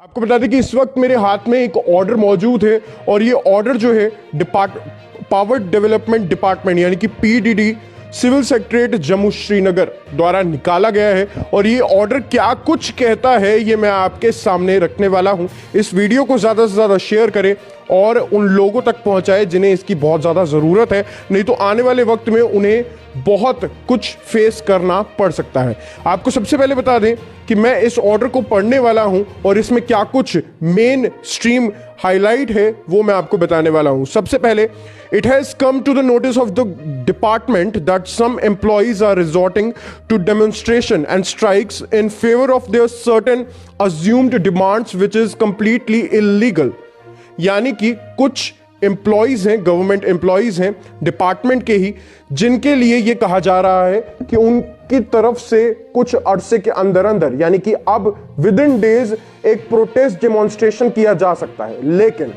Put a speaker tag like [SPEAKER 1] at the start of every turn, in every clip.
[SPEAKER 1] आपको बता दें कि इस वक्त मेरे हाथ में एक ऑर्डर मौजूद है और ये ऑर्डर जो है पावर डेवलपमेंट डिपार्टमेंट यानी कि PDD civil secretariat Jammu Srinagar द्वारा निकाला गया है। और ये ऑर्डर क्या कुछ कहता है ये मैं आपके सामने रखने वाला हूं। इस वीडियो को ज़्यादा से ज़्यादा शेयर करें और उन लोगों तक पहुंचाएं जिन्हें इसकी बहुत ज़्यादा ज़रूरत है, नहीं तो आने वाले वक्त में उन्हें बहुत कुछ फेस करना पड़ सकता है। आपको सबसे पहले बता दें कि मैं इस ऑर्डर को पढ़ने वाला हूं और इसमें क्या कुछ मेन स्ट्रीम हाईलाइट है वो मैं आपको बताने वाला हूं। सबसे पहले, it has come to the notice of the department that some employees are resorting to demonstration and strikes in favour of their certain assumed demands which is completely illegal. यानी कि कुछ एम्प्लॉइज हैं, गवर्नमेंट एम्प्लॉइज हैं department के ही, जिनके लिए यह कहा जा रहा है कि उनकी तरफ से कुछ अरसे के अंदर अंदर यानी कि अब विद इन डेज एक प्रोटेस्ट डेमोन्स्ट्रेशन किया जा सकता है। लेकिन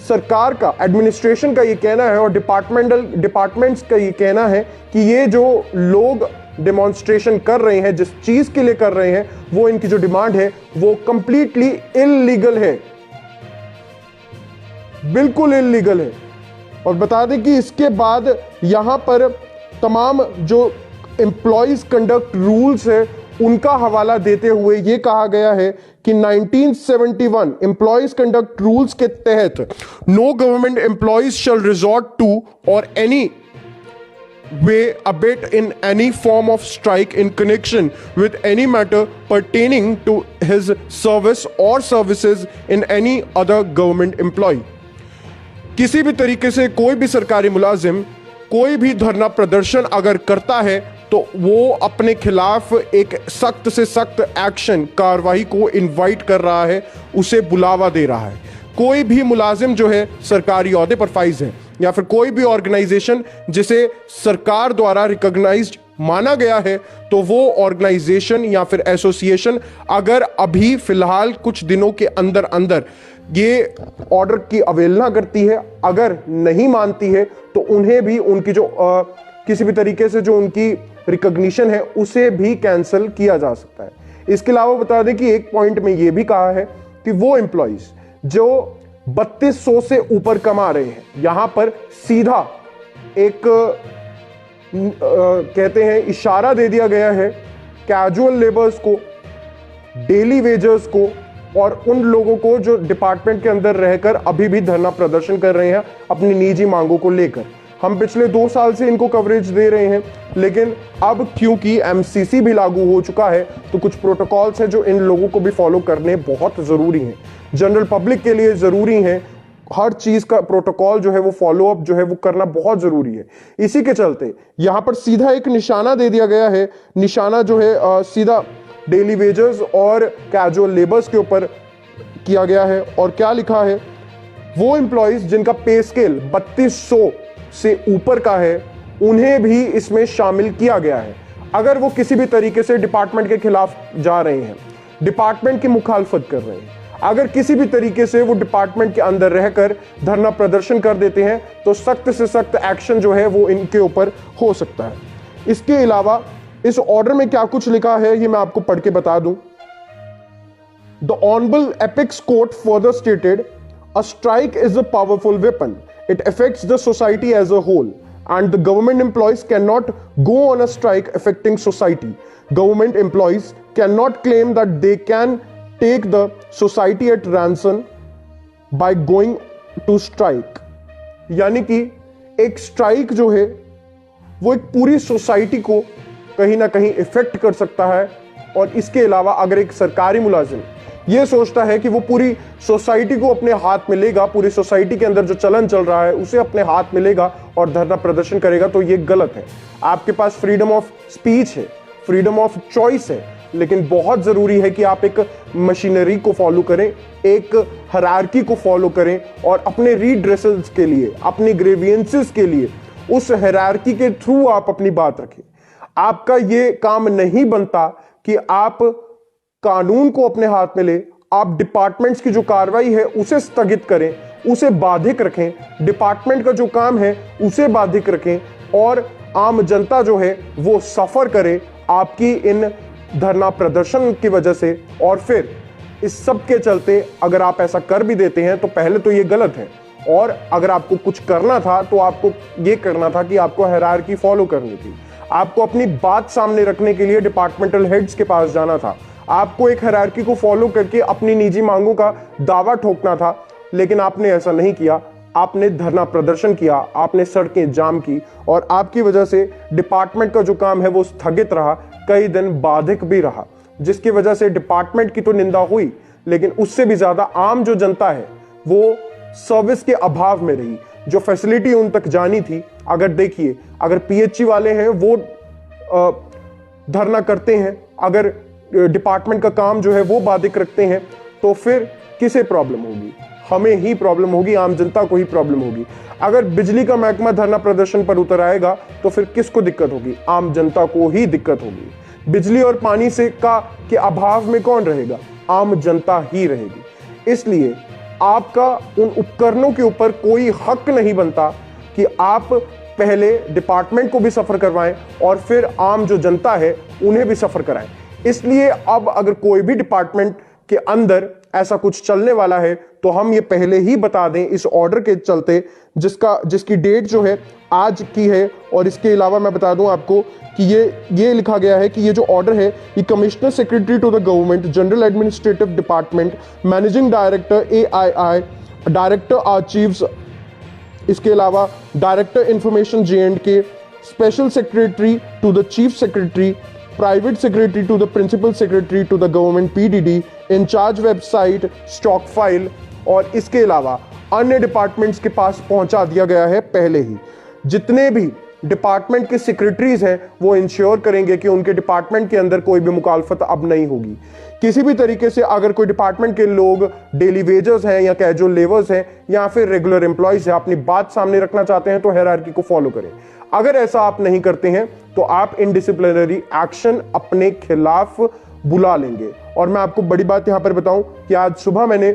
[SPEAKER 1] सरकार का, एडमिनिस्ट्रेशन का ये कहना है और डिपार्टमेंट्स का ये कहना है कि ये जो लोग डेमोन्स्ट्रेशन कर रहे हैं, जिस चीज के लिए कर रहे हैं, वो इनकी जो डिमांड है वो कंप्लीटली इल्लीगल है, बिल्कुल इल्लीगल है। और बता दें कि इसके बाद यहां पर तमाम जो एम्प्लॉइज कंडक्ट रूल्स है उनका हवाला देते हुए यह कहा गया है कि 1971 एम्प्लॉइज कंडक्ट रूल्स के तहत no government employees shall resort to or any way abet in any form of strike in connection with any matter pertaining to his service or services in any other government employee। किसी भी तरीके से कोई भी सरकारी मुलाजिम कोई भी धरना प्रदर्शन अगर करता है तो वो अपने खिलाफ एक सख्त से सख्त एक्शन, कार्रवाई को इनवाइट कर रहा है, उसे बुलावा दे रहा है। कोई भी मुलाजिम जो है सरकारी ओहदे पर फाइज है या फिर कोई भी ऑर्गेनाइजेशन जिसे सरकार द्वारा रिकॉग्नाइज्ड माना गया है, तो वो ऑर्गेनाइजेशन या फिर एसोसिएशन अगर अभी फिलहाल कुछ दिनों के अंदर अंदर ये ऑर्डर की अवहेलना करती है, अगर नहीं मानती है, तो उन्हें भी उनकी जो किसी भी तरीके से जो उनकी रिकॉग्निशन है उसे भी कैंसिल किया जा सकता है। इसके अलावा बता दें कि एक पॉइंट में यह भी कहा है कि वो एम्प्लॉइज जो 3200 से ऊपर कमा रहे हैं, यहां पर सीधा एक कहते हैं इशारा दे दिया गया है कैजुअल लेबर्स को, डेली वेजर्स को और उन लोगों को जो डिपार्टमेंट के अंदर रहकर अभी भी धरना प्रदर्शन कर रहे हैं अपनी निजी मांगों को लेकर। हम पिछले 2 साल से इनको कवरेज दे रहे हैं, लेकिन अब क्योंकि एमसीसी भी लागू हो चुका है तो कुछ प्रोटोकॉल्स हैं जो इन लोगों को भी फॉलो करने बहुत ज़रूरी हैं, जनरल पब्लिक के लिए ज़रूरी हैं। हर चीज़ का प्रोटोकॉल जो है वो फॉलो अप जो है वो करना बहुत ज़रूरी है। इसी के चलते यहाँ पर सीधा एक निशाना दे दिया गया है। निशाना जो है सीधा डेली वेजर्स और कैजुअल लेबर्स के ऊपर किया गया है। और क्या लिखा है, वो एम्प्लॉइज जिनका पे स्केल 3200 से ऊपर का है उन्हें भी इसमें शामिल किया गया है। अगर वो किसी भी तरीके से डिपार्टमेंट के खिलाफ जा रहे हैं, डिपार्टमेंट की मुखालफत कर रहे हैं, अगर किसी भी तरीके से वो डिपार्टमेंट के अंदर रहकर धरना प्रदर्शन कर देते हैं, तो सख्त से सख्त एक्शन जो है वो इनके ऊपर हो सकता है। इसके अलावा इस ऑर्डर में क्या कुछ लिखा है ये मैं आपको पढ़ के बता दूं। The honourable apex court further stated, a strike is a powerful weapon, it affects the society as a whole and the government employees cannot go on a strike affecting society. Government employees cannot claim that they can take the society at ransom by going to strike। यानी कि एक strike जो है वो एक पूरी society को कहीं ना कहीं इफेक्ट कर सकता है। और इसके अलावा अगर एक सरकारी मुलाजिम ये सोचता है कि वो पूरी सोसाइटी को अपने हाथ में लेगा, पूरी सोसाइटी के अंदर जो चलन चल रहा है उसे अपने हाथ में लेगा और धरना प्रदर्शन करेगा, तो ये गलत है। आपके पास फ्रीडम ऑफ स्पीच है, फ्रीडम ऑफ चॉइस है, लेकिन बहुत जरूरी है कि आप एक मशीनरी को फॉलो करें, एक हायरार्की को फॉलो करें और अपने रीड्रेसल्स के लिए, अपने ग्रेवियंसेस के लिए उस हायरार्की के थ्रू आप अपनी बात रखें। आपका ये काम नहीं बनता कि आप कानून को अपने हाथ में ले, आप डिपार्टमेंट्स की जो कार्रवाई है उसे स्थगित करें, उसे बाधिक रखें, डिपार्टमेंट का जो काम है उसे बाधिक रखें और आम जनता जो है वो सफर करे आपकी इन धरना प्रदर्शन की वजह से। और फिर इस सब के चलते अगर आप ऐसा कर भी देते हैं तो पहले तो ये गलत है, और अगर आपको कुछ करना था तो आपको ये करना था कि आपको हायरार्की फॉलो करनी थी। आपको अपनी बात सामने रखने के लिए डिपार्टमेंटल हेड्स के पास जाना था, आपको एक हायरार्की को फॉलो करके अपनी निजी मांगों का दावा ठोकना था, लेकिन आपने ऐसा नहीं किया। आपने धरना प्रदर्शन किया, आपने सड़कें जाम की, और आपकी वजह से डिपार्टमेंट का जो काम है वो स्थगित रहा, कई दिन बाधिक भी रहा, जिसकी वजह से डिपार्टमेंट की तो निंदा हुई, लेकिन उससे भी ज्यादा आम जो जनता है वो सर्विस के अभाव में रही। जो फैसिलिटी उन तक जानी थी, अगर देखिए, अगर पीएचई वाले हैं वो धरना करते हैं, अगर डिपार्टमेंट का काम जो है वो बाधिक रखते हैं, तो फिर किसे प्रॉब्लम होगी? हमें ही प्रॉब्लम होगी, आम जनता को ही प्रॉब्लम होगी। अगर बिजली का महकमा धरना प्रदर्शन पर उतर आएगा तो फिर किसको दिक्कत होगी? आम जनता को ही दिक्कत होगी। बिजली और पानी से के अभाव में कौन रहेगा? आम जनता ही रहेगी। इसलिए आपका उन उपकरणों के ऊपर कोई हक नहीं बनता कि आप पहले डिपार्टमेंट को भी सफर करवाएं और फिर आम जो जनता है उन्हें भी सफर कराएं। इसलिए अब अगर कोई भी डिपार्टमेंट के अंदर ऐसा कुछ चलने वाला है तो हम ये पहले ही बता दें इस ऑर्डर के चलते, जिसकी डेट जो है आज की है। और इसके अलावा मैं बता दूं आपको कि ये लिखा गया है कि ये जो ऑर्डर है ये commissioner secretary to the government, general administrative department, managing director AII, director archives, इसके अलावा director information J&K, special secretary to the chief secretary, private secretary to the principal secretary to the government PDD, incharge website, stock file, और इसके अलावा अन्य departments के पास पहुंचा दिया गया है पहले ही। जितने भी डिपार्टमेंट के सेक्रेटरीज हैं वो इंश्योर करेंगे कि उनके डिपार्टमेंट के अंदर कोई भी मुखालफत अब नहीं होगी। किसी भी तरीके से अगर कोई डिपार्टमेंट के लोग डेली वेजर्स हैं या कैजुअल लेबर्स हैं या फिर रेगुलर एम्प्लॉयज हैं, अपनी बात सामने रखना चाहते हैं तो हायरार्की को फॉलो करें। अगर ऐसा आप नहीं करते हैं तो आप इनडिसिप्लिनरी एक्शन अपने खिलाफ बुला लेंगे। और मैं आपको बड़ी बात यहां पर बताऊं कि आज सुबह मैंने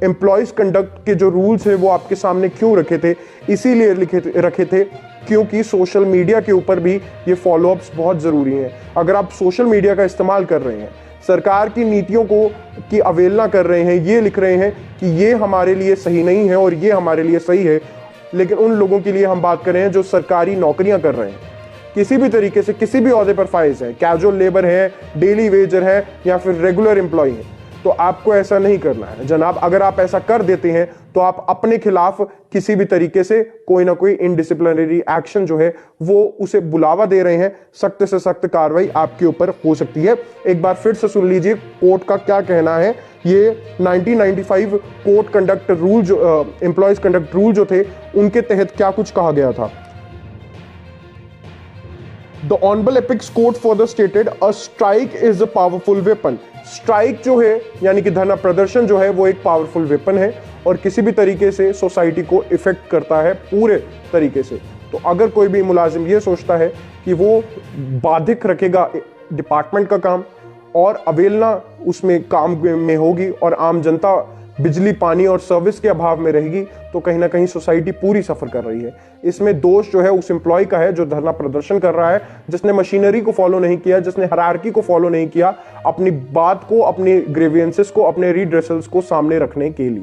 [SPEAKER 1] एम्प्लॉयज कंडक्ट के जो रूल्स हैं वो आपके सामने क्यों रखे थे, इसीलिए रखे थे क्योंकि सोशल मीडिया के ऊपर भी ये फॉलोअप्स बहुत ज़रूरी हैं। अगर आप सोशल मीडिया का इस्तेमाल कर रहे हैं, सरकार की नीतियों की अवहेलना कर रहे हैं, ये लिख रहे हैं कि ये हमारे लिए सही नहीं है और ये हमारे लिए सही है, लेकिन उन लोगों के लिए हम बात कर रहे हैं जो सरकारी नौकरियां कर रहे हैं, किसी भी तरीके से किसी भी ओहदे पर फाइज है, कैजुअल लेबर है, डेली वेजर है या फिर रेगुलर एम्प्लॉय है, तो आपको ऐसा नहीं करना है जनाब। अगर आप ऐसा कर देते हैं तो आप अपने खिलाफ किसी भी तरीके से कोई ना कोई इनडिसिप्लिनरी एक्शन जो है वो उसे बुलावा दे रहे हैं। सख्त से सख्त कार्रवाई आपके ऊपर हो सकती है। एक बार फिर से सुन लीजिए कोर्ट का क्या कहना है। ये 1995 कोर्ट कंडक्ट रूल जो एम्प्लॉयज कंडक्ट रूल जो थे उनके तहत क्या कुछ कहा गया था। The Honorable Apex Court further stated a strike is a powerful weapon. Strike जो है यानी कि धरना प्रदर्शन जो है वो एक पावरफुल वेपन है और किसी भी तरीके से सोसाइटी को इफेक्ट करता है पूरे तरीके से। तो अगर कोई भी मुलाजिम ये सोचता है कि वो बाधिक रखेगा डिपार्टमेंट का काम और अवेलना उसमें काम में होगी और आम जनता बिजली पानी और सर्विस के अभाव में रहेगी, तो कहीं ना कहीं सोसाइटी पूरी सफर कर रही है। इसमें दोष जो है उस एम्प्लॉय का है जो धरना प्रदर्शन कर रहा है, जिसने मशीनरी को फॉलो नहीं किया, जिसने हायरार्की को फॉलो नहीं किया, अपनी बात को, अपने ग्रीवियंसेस को, अपने रिड्रेसल्स को सामने रखने के लिए।